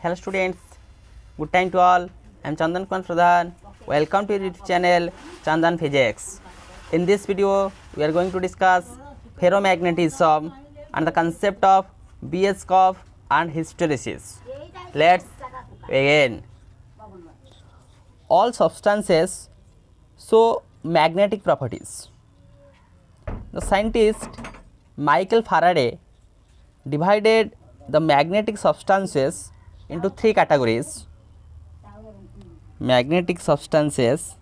Hello students, good time to all. I am Chandan Kumar Pradhan. Welcome to your YouTube channel Chandan Physics. In this video, we are going to discuss ferromagnetism and the concept of BS curve and hysteresis. Let's begin. All substances show magnetic properties. The scientist Michael Faraday divided the magnetic substances into three categories. Magnetic substances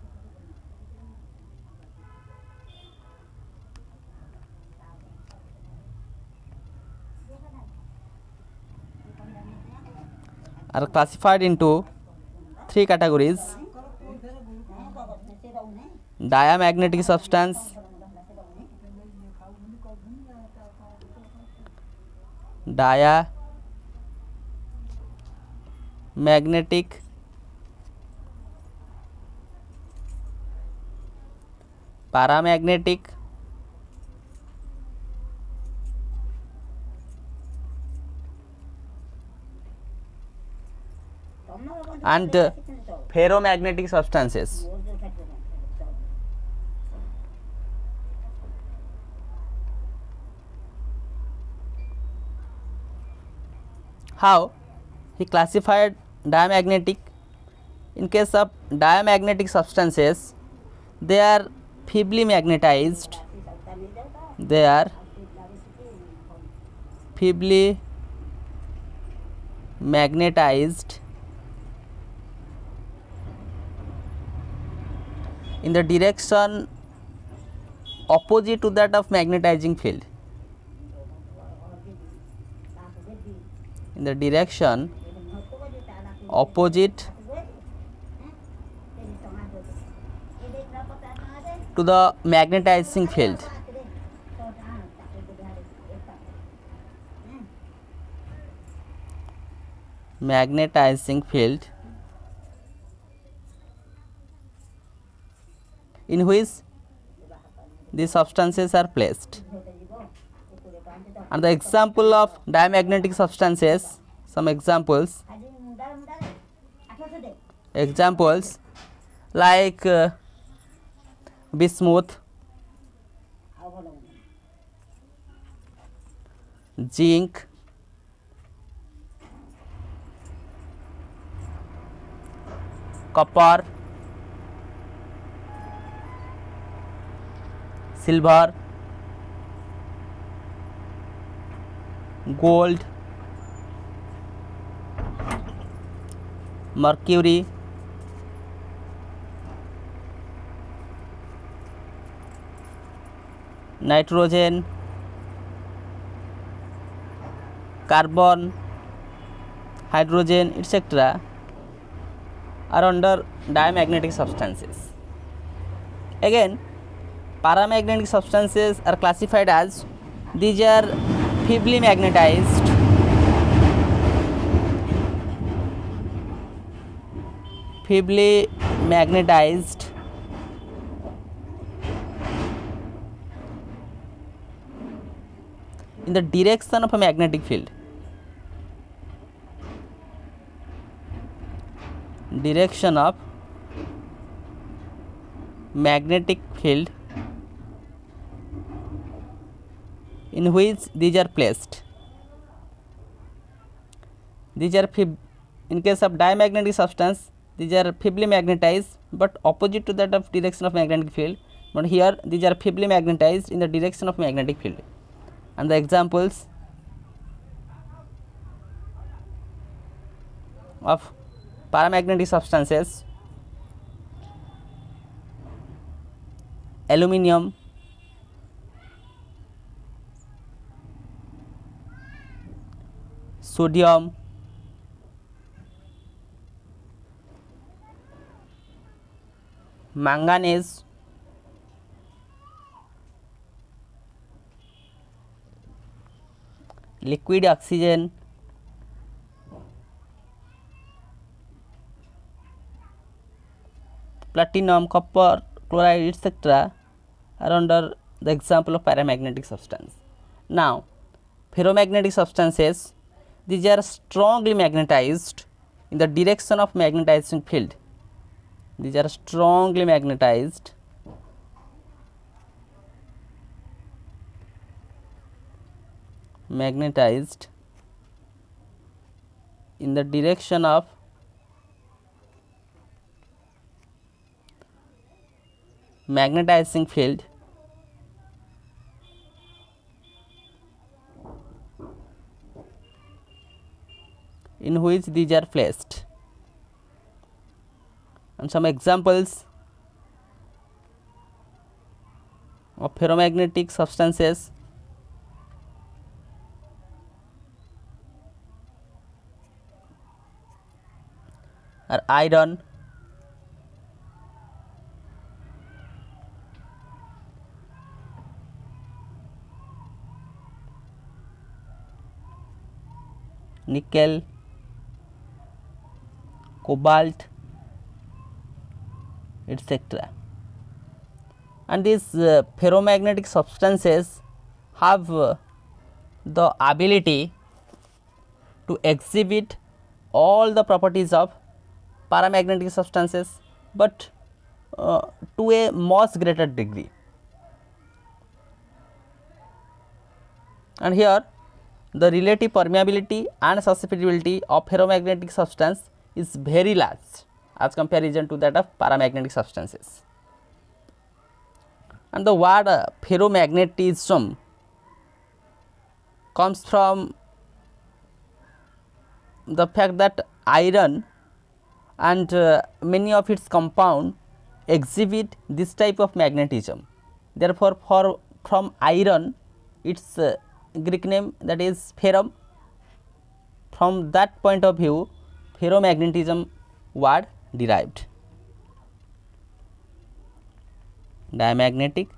are classified into three categories: diamagnetic substance, diamagnetic, paramagnetic, and ferromagnetic substances. How he classified diamagnetic? In case of diamagnetic substances, they are feebly magnetized. They are feebly magnetized in the direction opposite to that of magnetizing field. In the direction opposite to the magnetizing field. Magnetizing field in which these substances are placed. And the example of diamagnetic substances, some examples like bismuth, zinc, copper, silver, gold, mercury, nitrogen, carbon, hydrogen, etc. are under diamagnetic substances. Again, paramagnetic substances are classified as these are feebly magnetized, in the direction of a magnetic field. Direction of magnetic field in which these are placed. These are in case of diamagnetic substance, these are feebly magnetized but opposite to that of direction of magnetic field, but here these are feebly magnetized in the direction of magnetic field. And the examples of paramagnetic substances: aluminum, sodium, manganese, liquid oxygen, platinum, copper, chloride, etc. are under the example of paramagnetic substance. Now, ferromagnetic substances, these are strongly magnetized in the direction of magnetizing field. These are strongly magnetized in the direction of magnetizing field in which these are placed. And some examples of ferromagnetic substances are iron, nickel, cobalt, etc. And these ferromagnetic substances have the ability to exhibit all the properties of paramagnetic substances, but to a much greater degree. And here the relative permeability and susceptibility of ferromagnetic substance is very large as comparison to that of paramagnetic substances. And the word ferromagnetism comes from the fact that iron and many of its compound exhibit this type of magnetism. Therefore, from iron, its Greek name, that is ferrum. From that point of view, ferromagnetism word derived. Diamagnetic,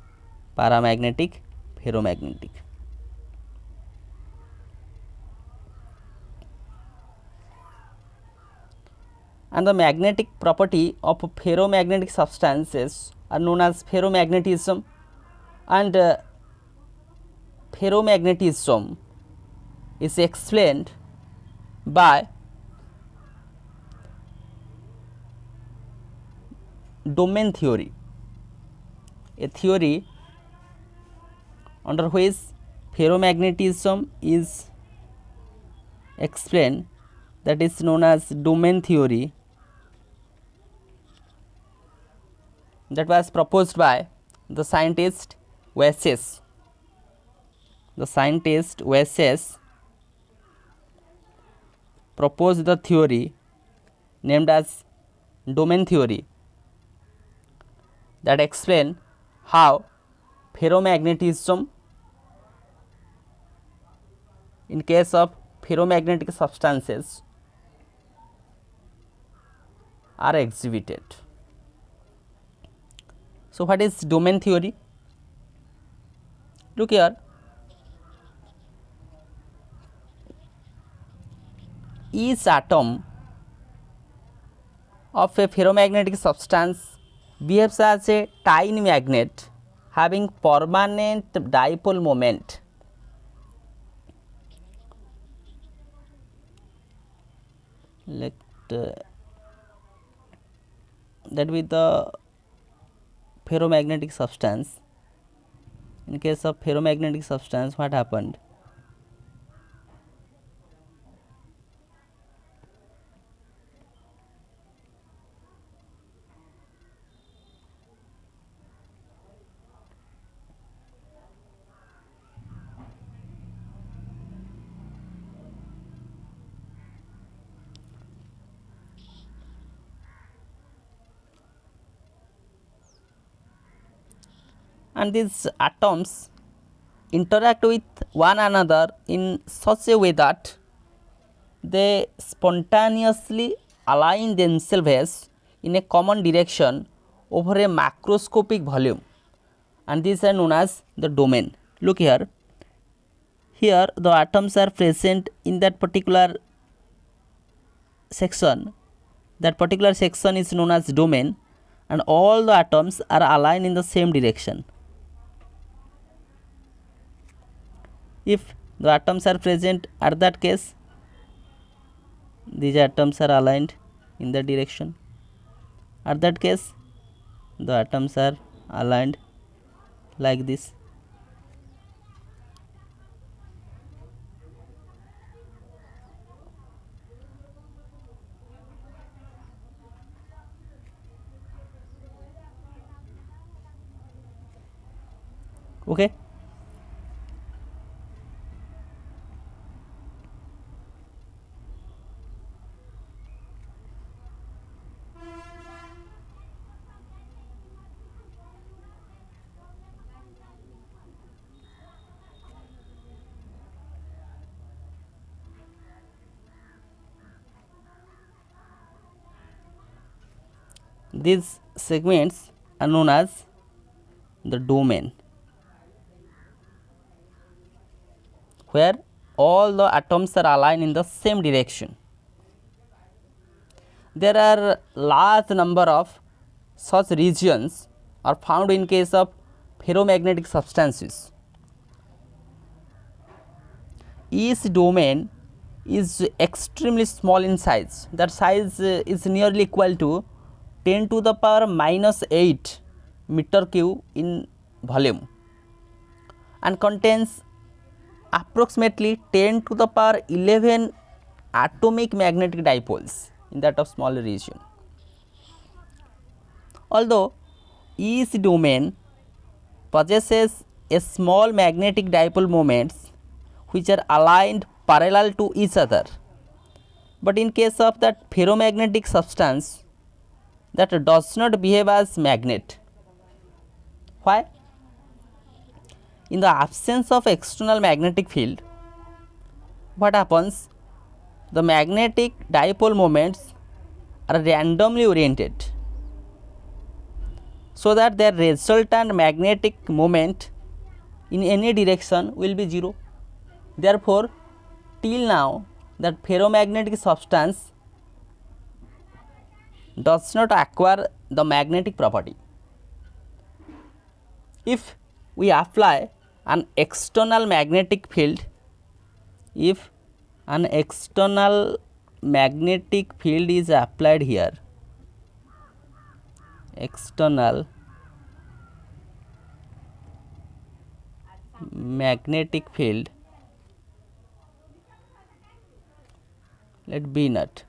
paramagnetic, ferromagnetic. And the magnetic property of ferromagnetic substances are known as ferromagnetism, and ferromagnetism is explained by domain theory, a theory under which ferromagnetism is explained, that is known as domain theory, that was proposed by the scientist HYSTERESIS. The scientist HYSTERESIS proposed the theory named as domain theory that explain how ferromagnetism in case of ferromagnetic substances are exhibited. So, what is domain theory? Look here, each atom of a ferromagnetic substance behaves as a tiny magnet having permanent dipole moment. Let that be the ferromagnetic substance. In case of ferromagnetic substance, what happened? And these atoms interact with one another in such a way that they spontaneously align themselves in a common direction over a macroscopic volume, and these are known as the domain. Look here, here the atoms are present in that particular section. That particular section is known as domain, and all the atoms are aligned in the same direction. If the atoms are present at that case, these atoms are aligned in the direction. At that case, the atoms are aligned like this. Okay. These segments are known as the domain, where all the atoms are aligned in the same direction. There are large number of such regions are found in case of ferromagnetic substances. Each domain is extremely small in size. That size is nearly equal to 10 to the power minus 8 meter cube in volume and contains approximately 10 to the power 11 atomic magnetic dipoles in that of small region. Although each domain possesses a small magnetic dipole moments which are aligned parallel to each other, but in case of that ferromagnetic substance, that does not behave as magnet. Why? In the absence of external magnetic field, what happens? The magnetic dipole moments are randomly oriented, so that their resultant magnetic moment in any direction will be 0. Therefore, till now that ferromagnetic substance does not acquire the magnetic property. If we apply an external magnetic field, if an external magnetic field is applied here, external magnetic field, let B naught,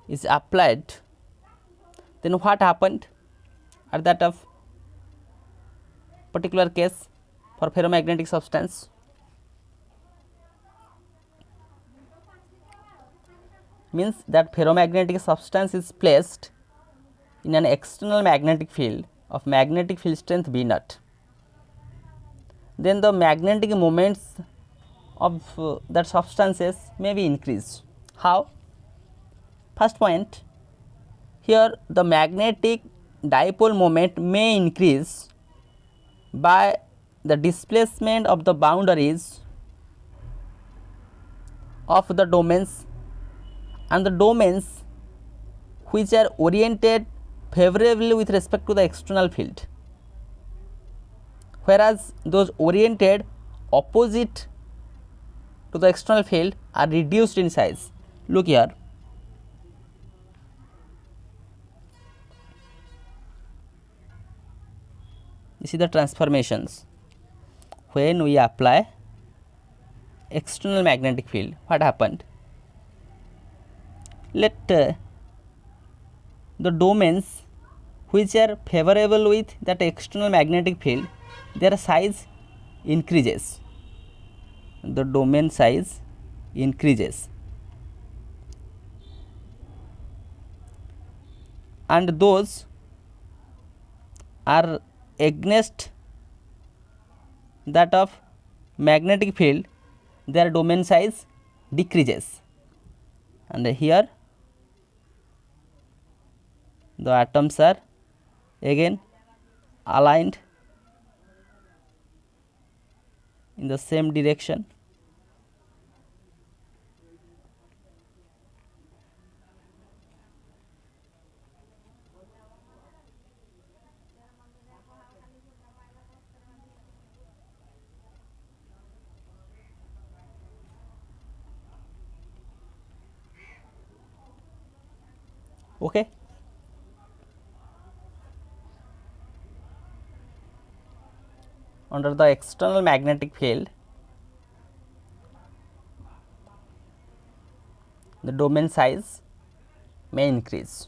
is applied, then what happened at that of particular case for ferromagnetic substance? Means that ferromagnetic substance is placed in an external magnetic field of magnetic field strength B naught. Then the magnetic moments of that substances may be increased. How? First point, here the magnetic dipole moment may increase by the displacement of the boundaries of the domains, and the domains which are oriented favorably with respect to the external field, whereas those oriented opposite to the external field are reduced in size. Look here, this is the transformations. When we apply external magnetic field, what happened? Let the domains which are favorable with that external magnetic field, their size increases, the domain size increases, and those are against that of magnetic field, their domain size decreases, and here the atoms are again aligned in the same direction. Okay. Under the external magnetic field, the domain size may increase.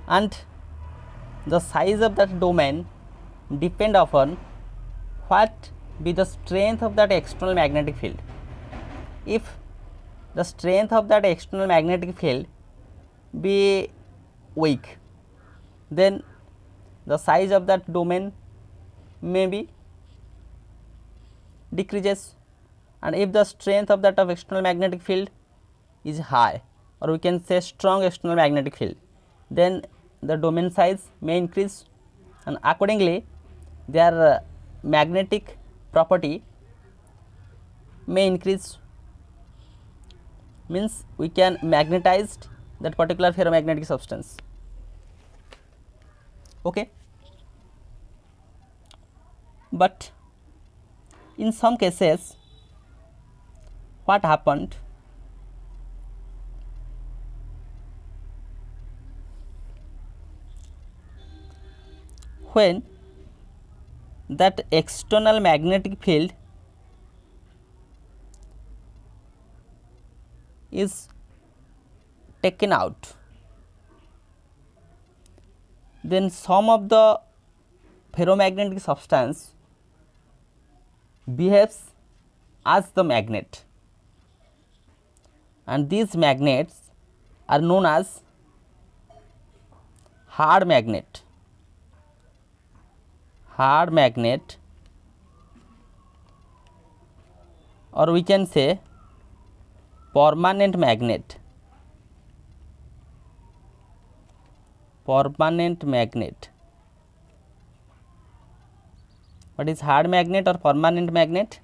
And the size of that domain depend upon what be the strength of that external magnetic field. If the strength of that external magnetic field be weak, then the size of that domain may be decreases, and if the strength of that of external magnetic field is high, or we can say strong external magnetic field, then the domain size may increase, and accordingly their magnetic property may increase, means we can magnetize that particular ferromagnetic substance. Okay. But in some cases, what happened, when that external magnetic field is taken out, then some of the ferromagnetic substance behaves as the magnet, and these magnets are known as hard magnet, or we can say permanent magnet. What is hard magnet or permanent magnet?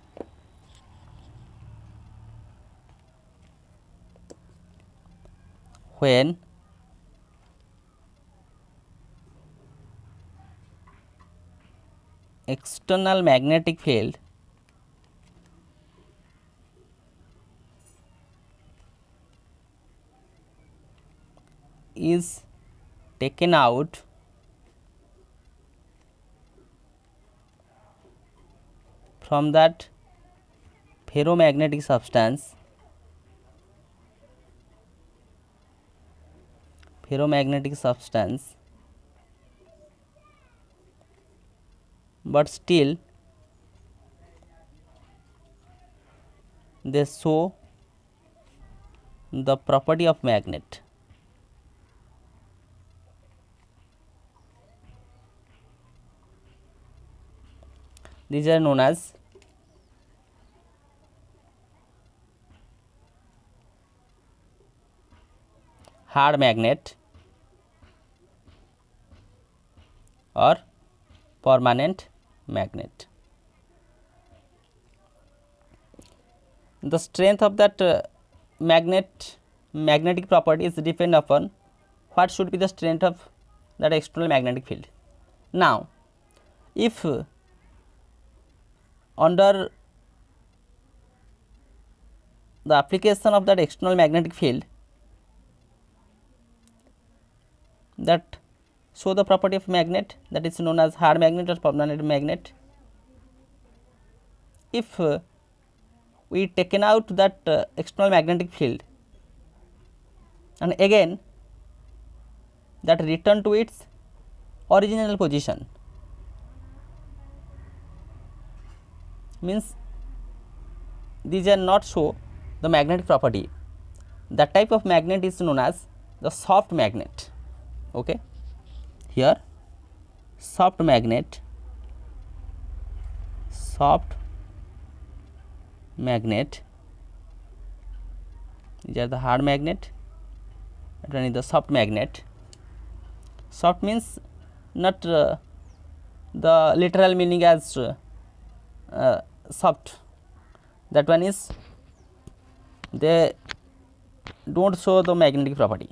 When external magnetic field is taken out from that ferromagnetic substance, but still they show the property of magnet. These are known as hard magnet or permanent magnet. The strength of that magnetic property is depend upon what should be the strength of that external magnetic field. Now, if under the application of that external magnetic field that show the property of magnet, that is known as hard magnet or permanent magnet, if we taken out that external magnetic field and again that return to its original position, means these are not show the magnetic property, that type of magnet is known as the soft magnet. Okay. Here soft magnet, these are the hard magnet, that one is the soft magnet. Soft means not the literal meaning as soft, that one is they don't show the magnetic property,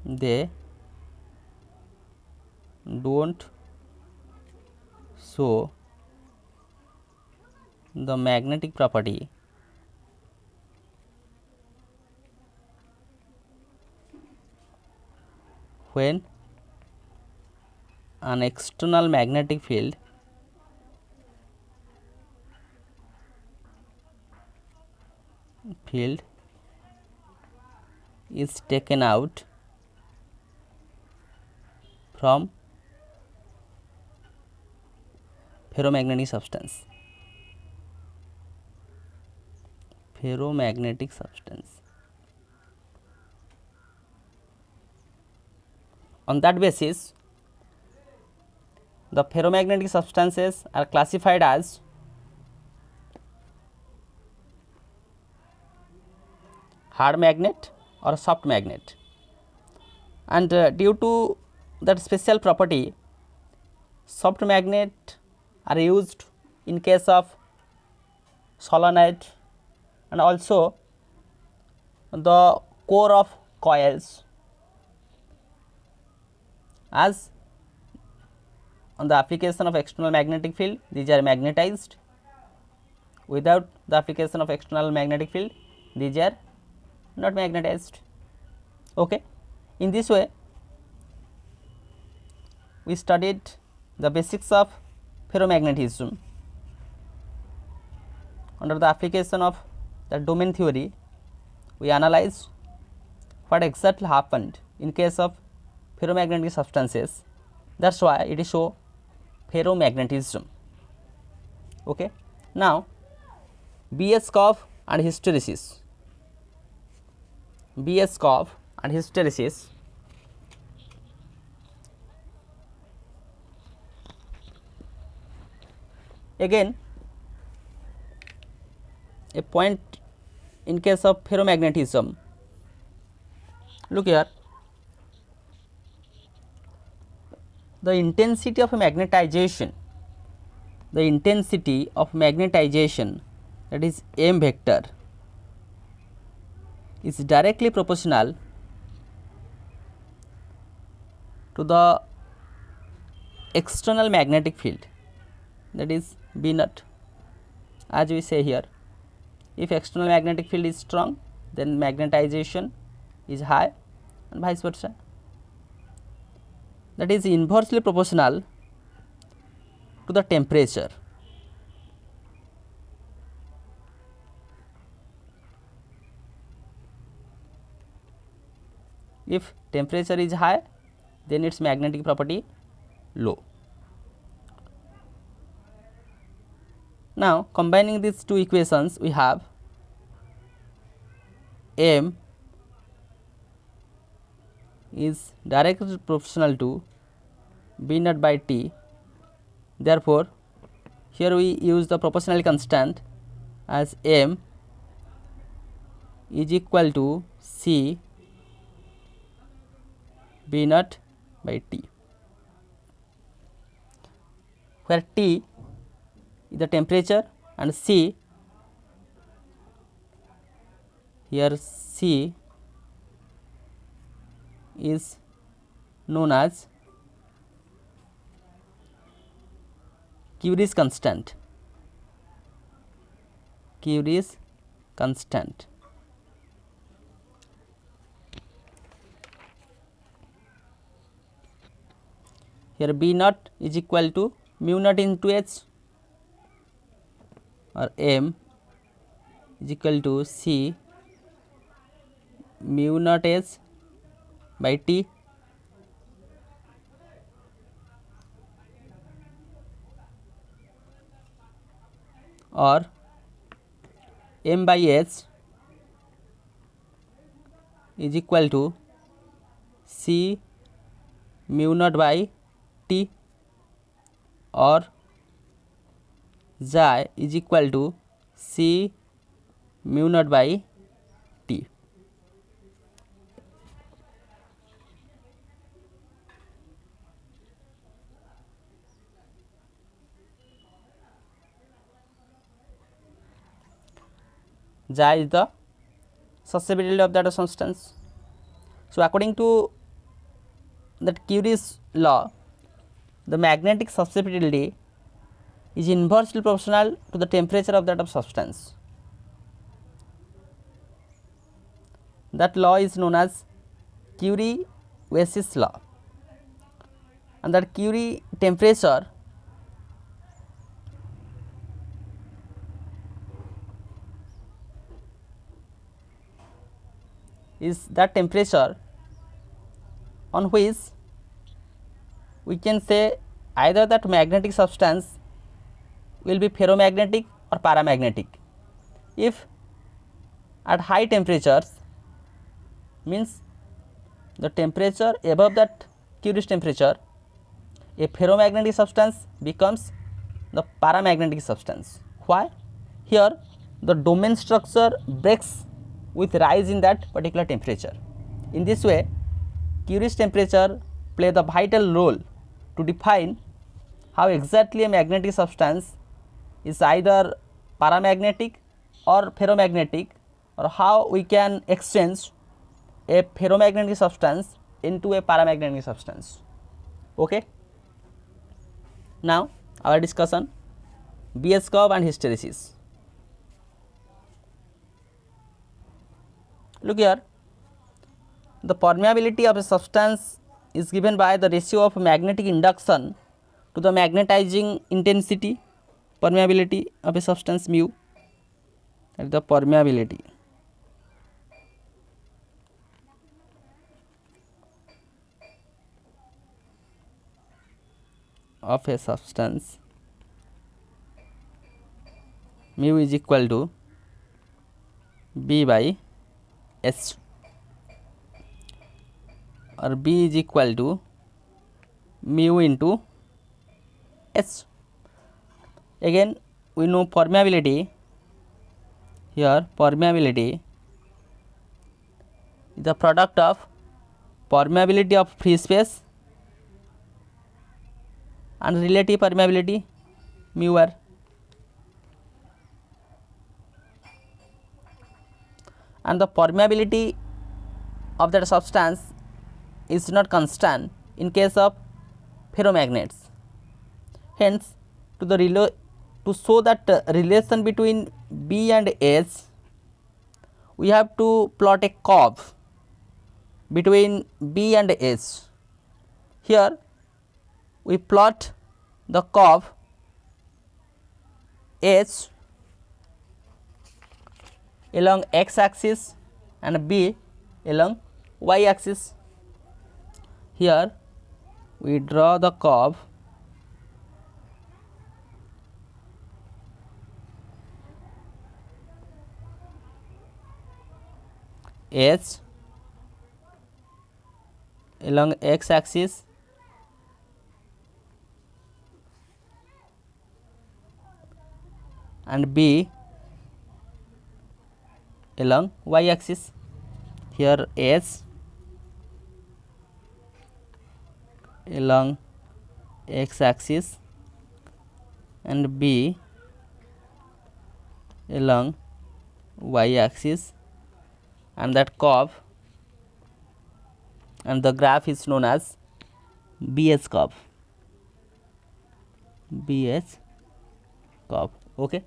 they don't show the magnetic property when an external magnetic field is taken out from ferromagnetic substance. On that basis, the ferromagnetic substances are classified as hard magnet or soft magnet, and due to that special property, soft magnet are used in case of solenoid and also the core of coils, as on the application of external magnetic field these are magnetized, without the application of external magnetic field these are not magnetized. Okay. In this way we studied the basics of ferromagnetism. Under the application of the domain theory, we analyze what exactly happened in case of ferromagnetic substances. That is why it is so ferromagnetism. Okay. Now, BS curve and hysteresis. BS curve and hysteresis. Again, a point in case of ferromagnetism. Look here, the intensity of magnetization, that is M vector, is directly proportional to the external magnetic field, that is B naught. As we say here, if external magnetic field is strong, then magnetization is high and vice versa. That is inversely proportional to the temperature. If temperature is high, then its magnetic property low. Now, combining these two equations, we have M is directly proportional to B naught by T. Therefore, here we use the proportionality constant as M is equal to C B naught by T, where T is the temperature and C, here C is known as Curie's constant. Curie's constant. Here B naught is equal to mu naught into H, or M is equal to C mu naught H by T, or M by H is equal to C mu naught by T, or Xi is equal to C mu naught by T. Xi is the susceptibility of that substance. So, according to that Curie's law, the magnetic susceptibility is inversely proportional to the temperature of that of substance. That law is known as Curie-Weiss law, and that Curie temperature is that temperature on which we can say either that magnetic substance will be ferromagnetic or paramagnetic. If at high temperatures, means the temperature above that Curie's temperature, a ferromagnetic substance becomes the paramagnetic substance. Why? Here the domain structure breaks with rise in that particular temperature. In this way, Curie's temperature play the vital role to define how exactly a magnetic substance is either paramagnetic or ferromagnetic, or how we can exchange a ferromagnetic substance into a paramagnetic substance. Okay. Now our discussion, BS curve and hysteresis. Look here, the permeability of a substance is given by the ratio of magnetic induction to the magnetizing intensity. Permeability of a substance mu, that is the permeability of a substance mu is equal to B by S, or B is equal to mu into S. Again we know permeability. Here permeability is the product of permeability of free space and relative permeability mu r. And the permeability of that substance is not constant in case of ferromagnets. Hence, to show that relation between B and S, we have to plot a curve between B and S. Here we plot the curve H along x axis and B along y axis. Here we draw the curve H along x axis and B along y axis. Here S along x axis and B along y axis, and that curve and the graph is known as BS curve. BS curve. Okay.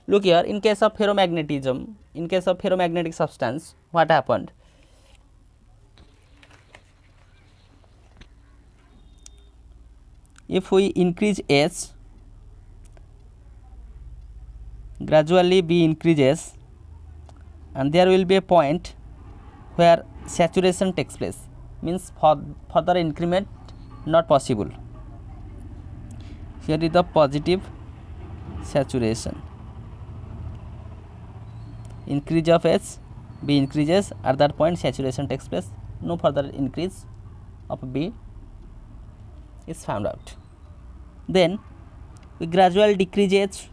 Look here, in case of ferromagnetism, in case of ferromagnetic substance, what happened? If we increase S, gradually B increases, and there will be a point where saturation takes place, means further increment not possible. Here is the positive saturation. Increase of S, B increases, at that point saturation takes place, no further increase of B is found out. Then we gradually decrease H,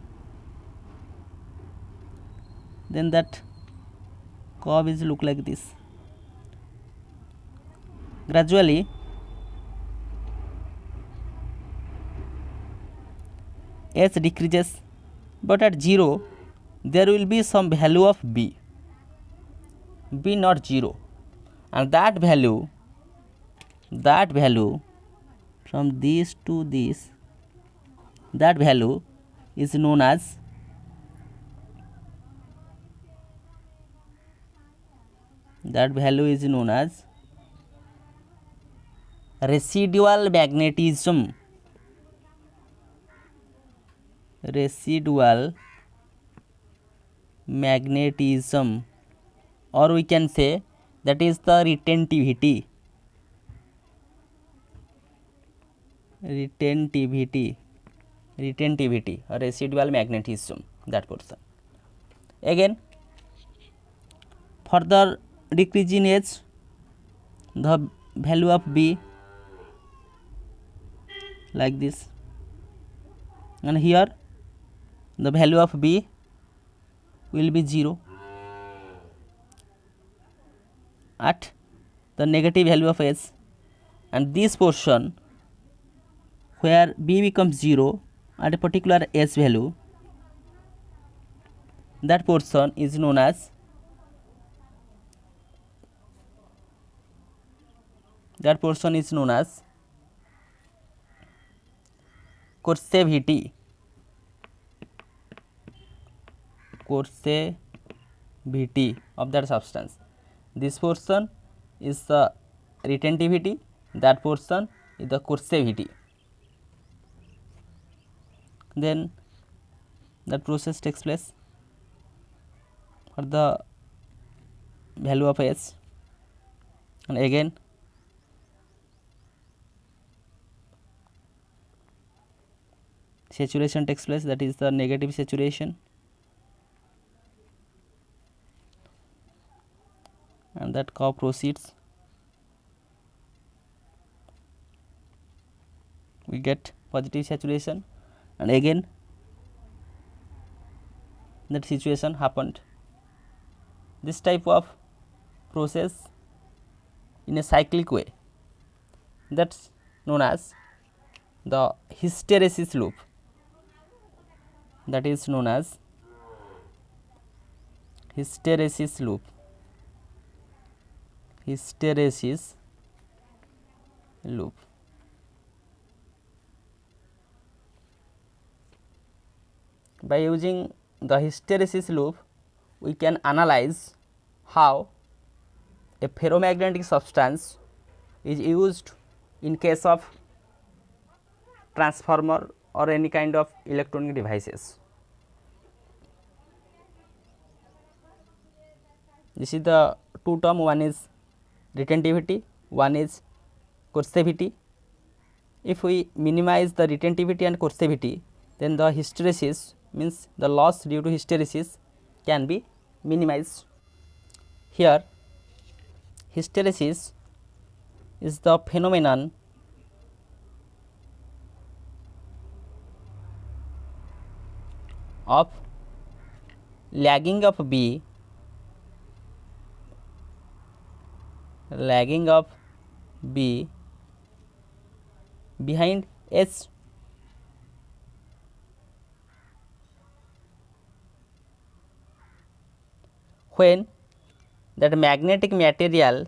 then that curve is look like this. Gradually H decreases, but at 0 there will be some value of B not 0, and that value from this to this, that value is known as residual magnetism. Or we can say that is the retentivity or residual magnetism, that portion. Again, further decrease in age, the value of B like this, and here the value of B will be 0 at the negative value of S, and this portion where B becomes 0 at a particular S value, that portion is known as coursivity of that substance. This portion is the retentivity, that portion is the coursivity. Then that process takes place for the value of S, and again saturation takes place, that is the negative saturation, and that curve proceeds, we get positive saturation, and again that situation happened. This type of process in a cyclic way, that's known as the hysteresis loop, hysteresis loop. By using the hysteresis loop, we can analyze how a ferromagnetic substance is used in case of transformer or any kind of electronic devices. This is the two term, one is retentivity, one is coursivity. If we minimize the retentivity and coursivity, then the hysteresis, means the loss due to hysteresis, can be minimized. Here hysteresis is the phenomenon of lagging of B behind S. When that magnetic material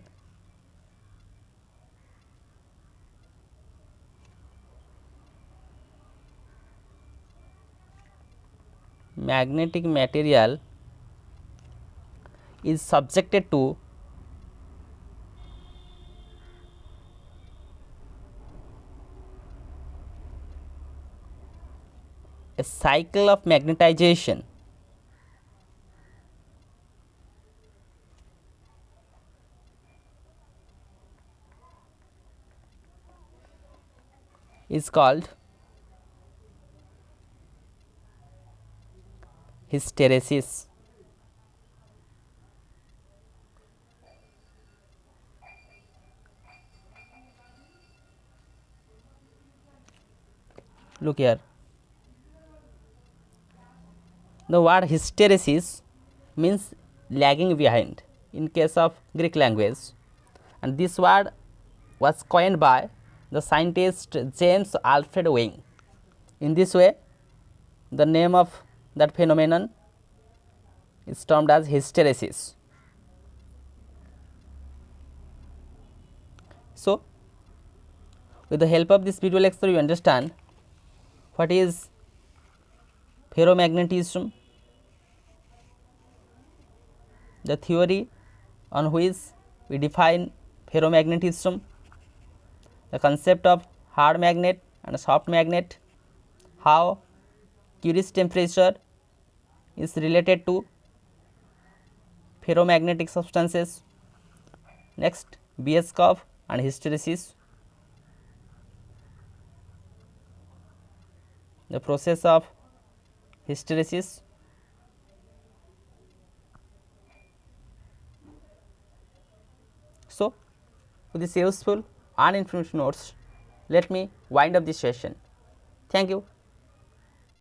is subjected to a cycle of magnetization, is called hysteresis. Look here, the word hysteresis means lagging behind in case of Greek language, and this word was coined by the scientist James Alfred Wing. In this way, the name of that phenomenon is termed as hysteresis. So, with the help of this visual lecture, you understand what is ferromagnetism, the theory on which we define ferromagnetism, the concept of hard magnet and soft magnet, how Curie's temperature is related to ferromagnetic substances. Next, BS curve and hysteresis, the process of hysteresis. So, with this useful and informative notes, let me wind up this session. Thank you.